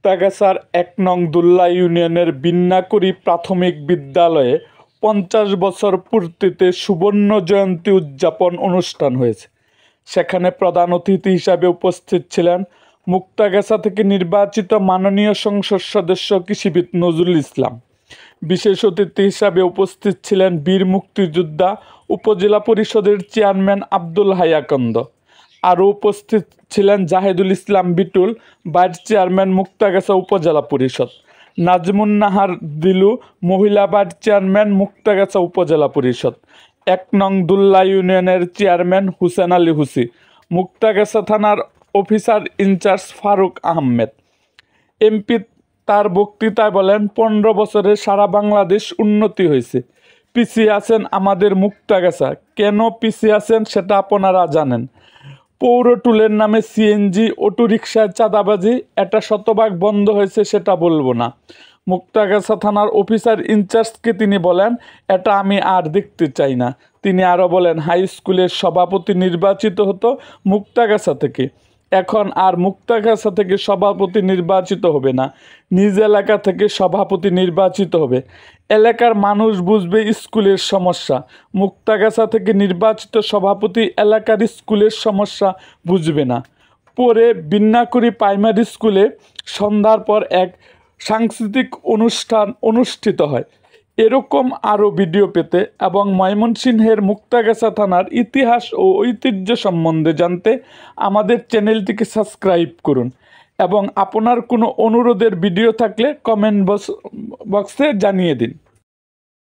মুক্তাগাছার ১ নং দুল্লা ইউনিয়নের বিন্নাকুড়ি প্রাথমিক বিদ্যালয়ে ৫০ বছর পূর্তিতে সুবর্ণ জয়ন্তী উদযাপন অনুষ্ঠান হয়েছে। সেখানে প্রধান অতিথি হিসাবে উপস্থিত ছিলেন মুক্তাগাছা থেকে নির্বাচিত মাননীয় সংসদ সদস্য কৃষিবিদ নজরুল ইসলাম। বিশেষ অতিথি হিসাবে উপস্থিত ছিলেন বীর মুক্তিযোদ্ধা উপজেলা পরিষদের চেয়ারম্যান আব্দুল হাই আকন্দ। আরও উপস্থিত ছিলেন জাহেদুল ইসলাম বিটুল, ভাইস চেয়ারম্যান মুক্তাগাছা উপজেলা পরিষদ, নাজমুন নাহার দিলু, মহিলা ভাইস চেয়ারম্যান মুক্তাগাছা উপজেলা পরিষদ, ১ নং দুল্লা ইউনিয়নের চেয়ারম্যান হুসেন আলী হুসি, মুক্তাগাছা থানার officer in charge Faruk Ahmed. MP তার বক্তৃতায় বলেন, ১৫ বছরে সারা বাংলাদেশ উন্নতি হয়েছে। পিছিয়ে আছেন আমাদের মুক্তাগাছা। কেন পিছিয়ে আছেন সেটা আপনারা জানেন। পৌর টুলের নামে সিএনজি অটোরিকশায় চাঁদাবাজি, এটা শতভাগ বন্ধ হয়েছে সেটা বলবো না। মুক্তাগাছা থানার অফিসার ইনচার্জকে তিনি বলেন, এটা আমি আর দেখতে চাই না। তিনি আরও বলেন, হাই স্কুলের সভাপতি নির্বাচিত হতো মুক্তাগাছা থেকে, এখন আর মুক্তাগাছা থেকে সভাপতি নির্বাচিত হবে না, নিজ এলাকা থেকে সভাপতি নির্বাচিত হবে। এলাকার মানুষ বুঝবে স্কুলের সমস্যা। মুক্তাগাছা থেকে নির্বাচিত সভাপতি এলাকার স্কুলের সমস্যা বুঝবে না। পরে বিন্নাকুড়ি প্রাইমারি স্কুলে সন্ধ্যার পর এক সাংস্কৃতিক অনুষ্ঠান অনুষ্ঠিত হয়। এরকম আরও ভিডিও পেতে এবং ময়মনসিংহের মুক্তাগাছা থানার ইতিহাস ও ঐতিহ্য সম্বন্ধে জানতে আমাদের চ্যানেলটিকে সাবস্ক্রাইব করুন এবং আপনার কোনো অনুরোধের ভিডিও থাকলে কমেন্ট বক্সে জানিয়ে দিন।